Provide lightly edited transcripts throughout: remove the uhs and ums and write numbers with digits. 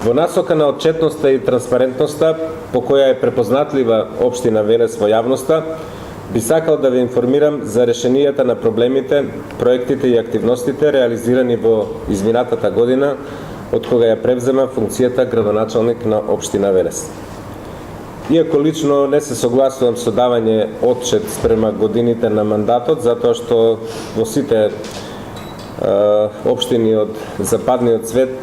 Во насока на отчетноста и транспарентноста, по која е препознатлива општина Велес во јавноста, би сакал да ве информирам за решенијата на проблемите, проектите и активностите реализирани во изминатата година, од кога ја превзема функцијата градоначалник на општина Велес. Иако лично не се согласувам со давање отчет спрема годините на мандатот, затоа што во сите општини од западниот свет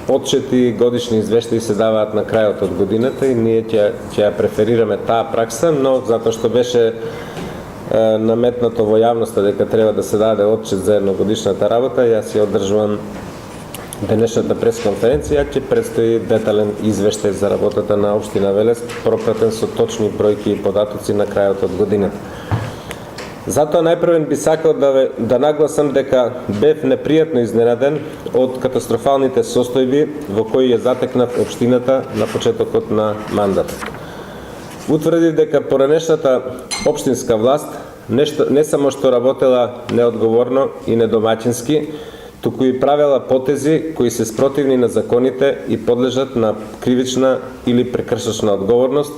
отчети годишни извештаи се даваат на крајот од годината и ние ќе ја преферираме таа пракса, но затоа што беше наметнато во јавноста дека треба да се даде отчет за едногодишната работа, јас ја одржувам денешната пресконференција, ќе предстои детален извештај за работата на општина Велес, пропратен со точни бројки и податоци на крајот од годината. Затоа најпрвен би сакал да нагласам дека бев непријатно изненаден од катастрофалните состојби во кои ја затекнав општината на почетокот на мандатот. Утврдив дека поранешната општинска власт не само што работела неодговорно и недомаќински, туку и правела потези кои се спротивни на законите и подлежат на кривична или прекршачна одговорност,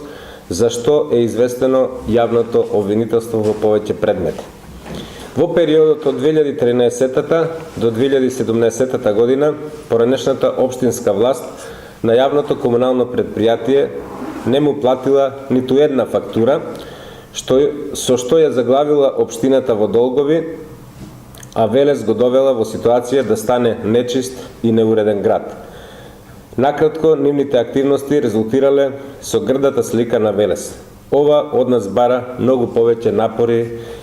за што е известено јавното обвинителство во повеќе предмети. Во периодот од 2013 до 2017 година, поранешната општинска власт на јавното комунално предпријатие не му платила ниту една фактура, со што ја заглавила општината во долгови, а Велес го довела во ситуација да стане нечист и неуреден град. Накратко, нивните активности резултирале со грдата слика на Велес. Ова од нас бара многу повеќе напори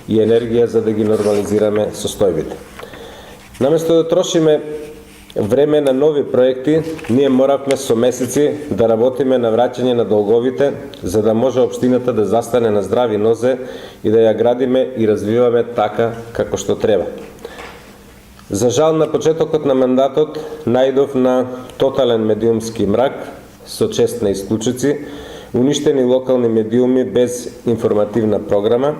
и енергија за да ги нормализираме состојбите. Наместо да трошиме време на нови проекти, ние моравме со месеци да работиме на враќање на долговите, за да може општината да застане на здрави нозе и да ја градиме и развиваме така како што треба. За жал, на почетокот на мандатот најдов на тотален медиумски мрак со чест на исклучици, уништени локални медиуми без информативна програма.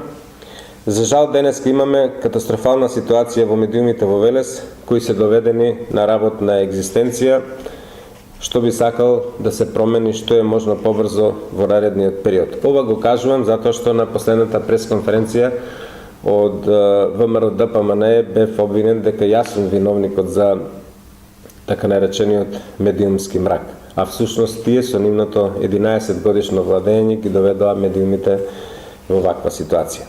За жал, денеска имаме катастрофална ситуација во медиумите во Велес, кои се доведени на работна екзистенција, што би сакал да се промени што е можно побрзо во наредниот период. Ова го кажувам затоа што на последната пресконференција од ВМРО ДПМНЕ бев обвинен дека јас сум виновникот за така наречениот медиумски мрак, а всушност тие со нивното 11 годишно владење ги доведоа медиумите во ваква ситуација.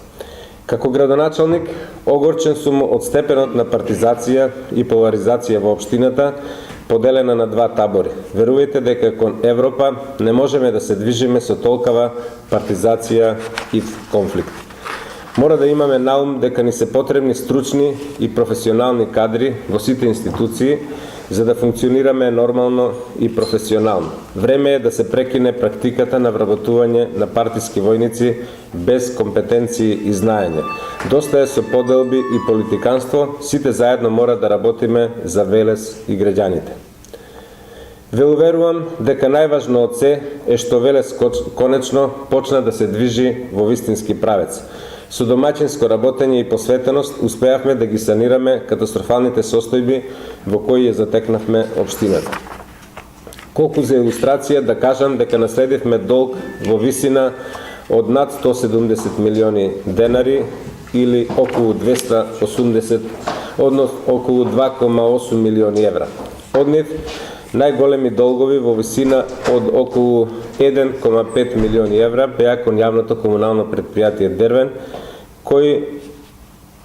Како градоначалник, огорчен сум од степенот на партизација и поларизација во општината, поделена на два табори. Верувајте дека кон Европа не можеме да се движиме со толкава партизација и конфликт. Мора да имаме наум дека ни се потребни стручни и професионални кадри во сите институции, за да функционираме нормално и професионално. Време е да се прекине практиката на вработување на партиски војници без компетенции и знаење. Доста е со поделби и политиканство, сите заедно мора да работиме за Велес и граѓаните. Ве уверувам дека најважно од се е што Велес конечно почна да се движи во вистински правец. Со домаќинско работење и посветеност успеавме да ги санираме катастрофалните состојби во кои ја затекнавме општината. Колку за илустрација да кажам дека наследивме долг во висина од над 170 милиони денари или околу 280, односно околу 2,8 милиони евра. Од нив најголеми долгови во висина од околу 1,5 милиони евра беа кон јавното комунално предпријатие Дервен, кој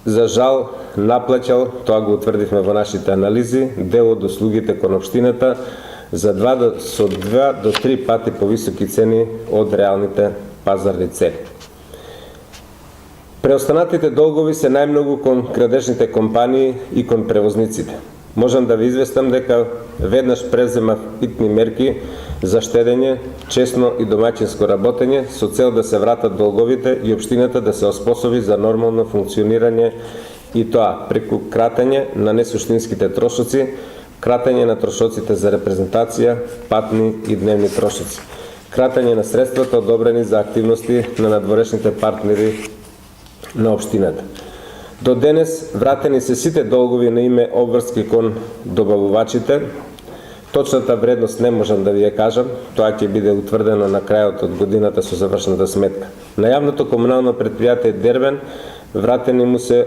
за жал наплаќал, тоа го утврдивме во нашите анализи, дел од услугите кон општината со 2 до 3 пати повисоки цени од реалните пазарни цени. Преостанатите долгови се најмногу кон градежните компании и кон превозниците. Можам да ви известам дека веднаш преземав итни мерки за штедење, честно и домаќинско работење со цел да се вратат долговите и општината да се оспособи за нормално функционирање, и тоа преку кратење на несуштинските трошоци, кратење на трошоците за репрезентација, патни и дневни трошоци, кратење на средствата одобрени за активности на надворешните партнери на општината. До денес вратени се сите долгови на име обврски кон добавувачите, Точната вредност не можам да ви ја кажам, тоа ќе биде утврдено на крајот од годината со завршната сметка. На јавното комунално предпријатие Дербен вратени му се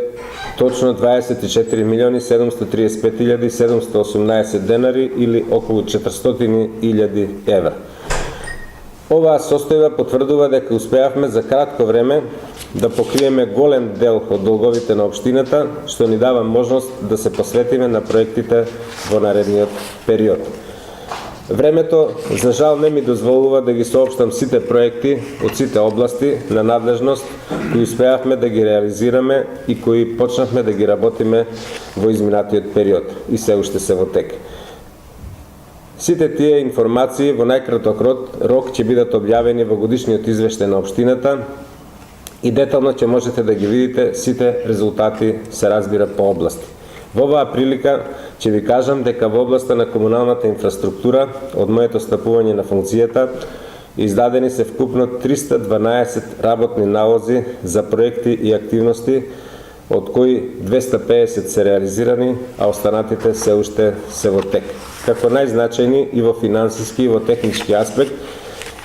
точно 24.735.718 денари или околу 400.000 евра. Оваа состојба потврдува дека успеавме за кратко време да покриеме голем дел од долговите на општината, што ни дава можност да се посветиме на проектите во наредниот период. Времето, за жал, не ми дозволува да ги соопштам сите проекти од сите области на надлежност кои успеавме да ги реализираме и кои почнавме да ги работиме во изминатиот период и се уште се во тек. Сите тие информации во најкраток рок ќе бидат објавени во годишниот извештај на општината и детално ќе можете да ги видите сите резултати, се разбира, по области. Во оваа прилика ќе ви кажам дека во областа на комуналната инфраструктура од моето стапување на функцијата издадени се вкупно 312 работни налози за проекти и активности, од кои 250 се реализирани, а останатите се уште се во тек. Како најзначајни и во финансиски и во технички аспект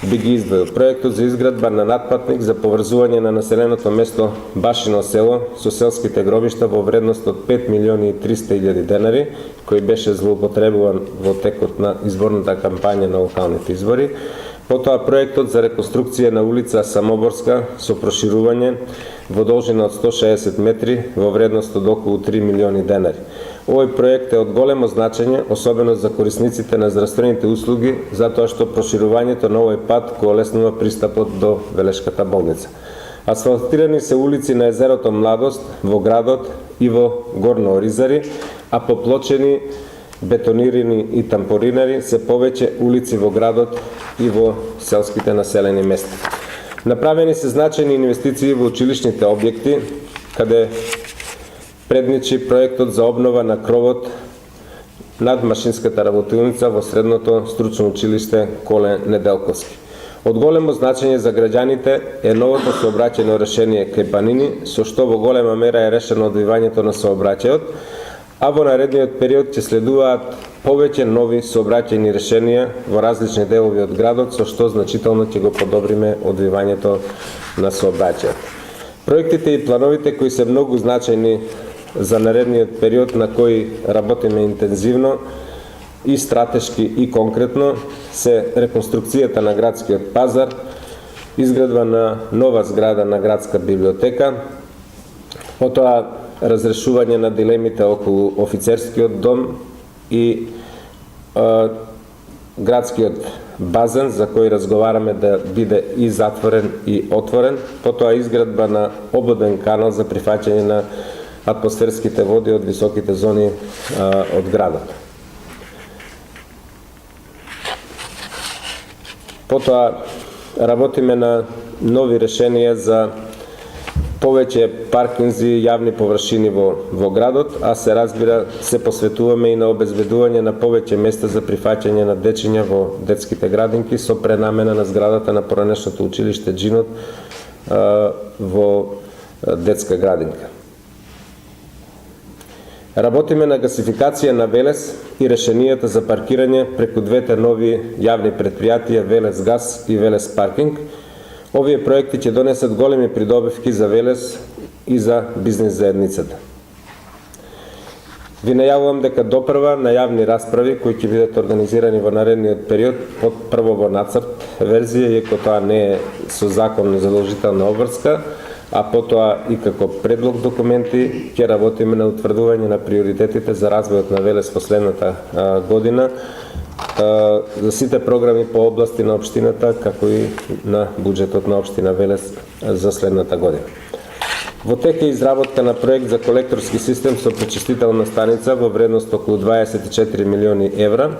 би ги издвоил проектот за изградба на надпатник за поврзување на населеното место Башино село со селските гробишта во вредност од 5.300.000 денари, кој беше злоупотребуван во текот на изборната кампања на локалните избори. Потоа проектот за реконструкција на улица Самоборска со проширување во должина од 160 метри во вредност од околу 3 милиони денари. Овој проект е од големо значење, особено за корисниците на здравствените услуги, затоа што проширувањето на овој пат го олеснува пристапот до Велешката болница. Асфалтирани се улици на езерото Младост во градот и во Горно Оризари, а поплочени, бетонирани и тампоринari се повеќе улици во градот и во селските населени места. Направени се значајни инвестиции во училишните објекти, каде предничи проектот за обнова на кровот над машинската работилница во средното стручно училиште Коле Неделковски. Од големо значење за граѓаните е новото сообраќајно решение кај Банини, со што во голема мера е решено одвивањето на сообраќајот, а во наредниот период ќе следуваат повеќе нови сообраќајни решенија во различни делови од градот, со што значително ќе го подобриме одвивањето на сообраќајот. Проектите и плановите кои се многу значајни за наредниот период на кои работиме интензивно и стратешки и конкретно се реконструкцијата на градскиот пазар, изградба на нова зграда на градска библиотека, потоа разрешување на дилемите околу офицерскиот дом и градскиот базен, за кој разговараме да биде и затворен и отворен, потоа изградба на ободен канал за прифаќање на атмосферските води од високите зони од градот. Потоа работиме на нови решенија за повеќе паркинзи и јавни површини во градот, а се разбира се посветуваме и на обезбедување на повеќе места за прифаќање на дечиња во детските градинки со пренамена на зградата на поранешното училиште Джинот во детска градинка. Работиме на гасификација на Велес и решенијата за паркирање преку двете нови јавни предпријатија Велес Газ и Велес Паркинг. Овие проекти ќе донесат големи придобивки за Велес и за бизнес заедницата. Ви најавувам дека допрва на јавни расправи кои ќе бидат организирани во наредниот период, прво во нацрт верзија, иако тоа не е со закон задолжителна обврска, а потоа и како предлог документи ќе работиме на утврдување на приоритетите за развојот на Велес последната година, за сите програми по области на општината, како и на буџетот на општина Велес за следната година. Во тек е изработка на проект за колекторски систем со пречистителна станица во вредност околу 24 милиони евра.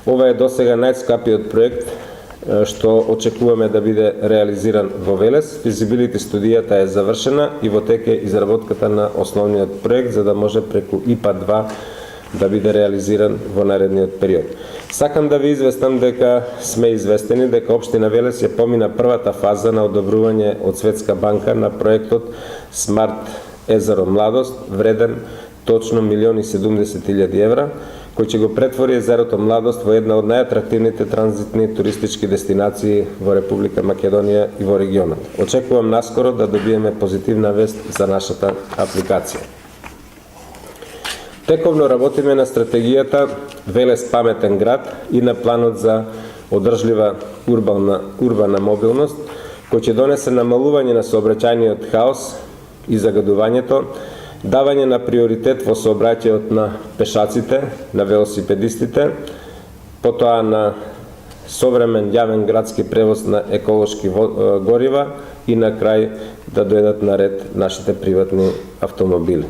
Ова е досега најскапиот проект што очекуваме да биде реализиран во Велес. Физибилити студијата е завршена и во тек е изработката на основниот проект за да може преку ИПА-2 да биде реализиран во наредниот период. Сакам да ви известам дека сме известени дека општина Велес ја помина првата фаза на одобрување од Светска банка на проектот Смарт езеро Младост, вреден точно 1.070.000 евра, кој ќе го претвори езерото Младост во една од најатрактивните транзитни туристички дестинации во Република Македонија и во регионот. Очекувам наскоро да добиеме позитивна вест за нашата апликација. Тековно работиме на стратегијата Велес паметен град и на планот за одржлива урбана мобилност, кој ќе донесе намалување на сообраќајниот хаос и загадувањето, давање на приоритет во сообраќајот на пешаците, на велосипедистите, потоа на современ јавен градски превоз на еколошки горива и на крај да дојдат на ред нашите приватни автомобили.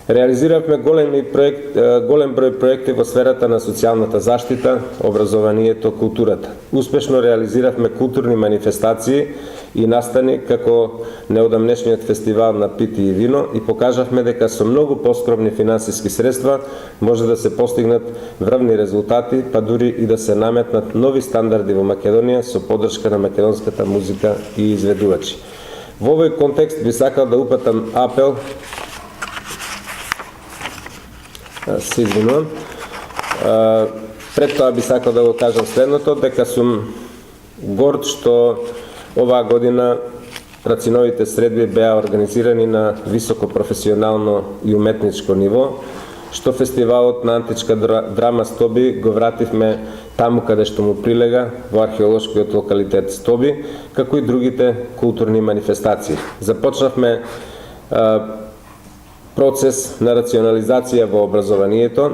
Реализиравме голем број проекти во сферата на социјалната заштита, образованието, културата. Успешно реализиравме културни манифестации и настани како неодамнешниот фестивал на Пити и вино и покажавме дека со многу поскромни финансиски средства може да се постигнат врвни резултати, па дури и да се наметнат нови стандарди во Македонија со поддршка на македонската музика и изведувачи. Во овој контекст би сакал да упатам апел се извинувам. Пред тоа би сакал да го кажам следното, дека сум горд што оваа година рациновите средби беа организирани на високо професионално и уметничко ниво, што фестивалот на античка драма Стоби го вративме таму каде што му прилега, во археолошкиот локалитет Стоби, како и другите културни манифестации. Започнавме процес на рационализација во образованието,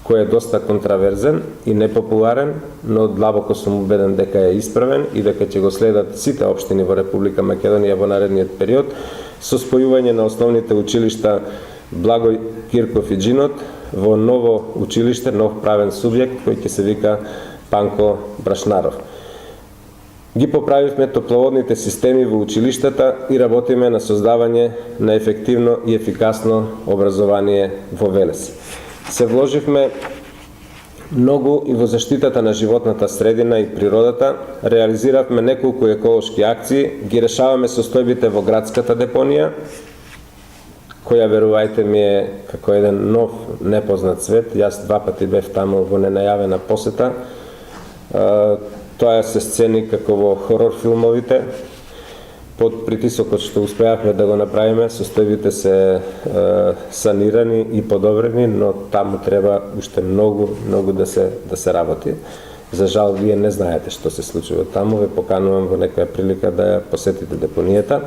кој е доста контраверзен и непопуларен, но длабоко сум убеден дека е исправен и дека ќе го следат сите општини во Република Македонија во наредниот период, со спојување на основните училишта Благој Кирков и Джинот во ново училиште, нов правен субјект кој ќе се вика Панко Брашнаров. Ги поправивме топловодните системи во училиштата и работиме на создавање на ефективно и ефикасно образование во Велес. Се вложивме многу и во заштитата на животната средина и природата, реализиравме неколку еколошки акции, ги решаваме состојбите во градската депонија, која верувајте ми е како еден нов непознат свет. Јас 2 пати бев таму во ненајавена посета. Тоа се сцени како во хорор филмовите. Под притисокот што успеавме да го направиме, состојбите се санирани и подобрени, но таму треба уште многу да се работи. За жал, вие не знаете што се случува таму, ве поканувам во некоја прилика да ја посетите депонијата.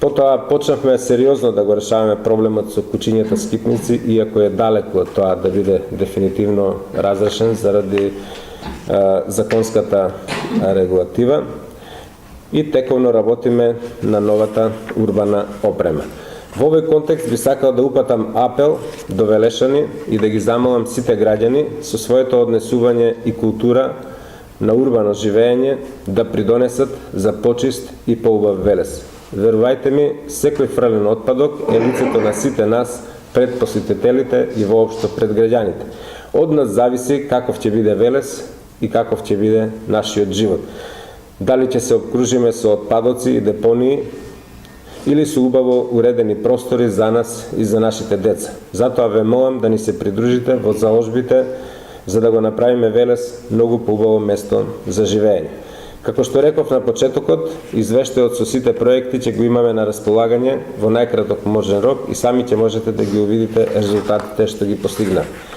Потоа почнавме сериозно да го решаваме проблемот со кучињата скипници, иако е далеку од тоа да биде дефинитивно разрешен заради законската регулатива, и тековно работиме на новата урбана опрема. Во овој контекст би сакал да упатам апел до велешани и да ги замолам сите граѓани со своето однесување и култура на урбано живење да придонесат за почист и поубав Велес. Верувајте ми, секој фрлен отпадок е лицето на сите нас пред посетителите и воопшто пред граѓаните. Од нас зависи каков ќе биде Велес и каков ќе биде нашиот живот. Дали ќе се обкружиме со отпадоци и депонии или со убаво уредени простори за нас и за нашите деца. Затоа ве молам да ни се придружите во заложбите за да го направиме Велес многу поубаво место за живење. Како што реков на почетокот, извештајот со сите проекти ќе го имаме на располагање во најкраток можен рок и сами ќе можете да ги увидите резултатите што ги постигнавме.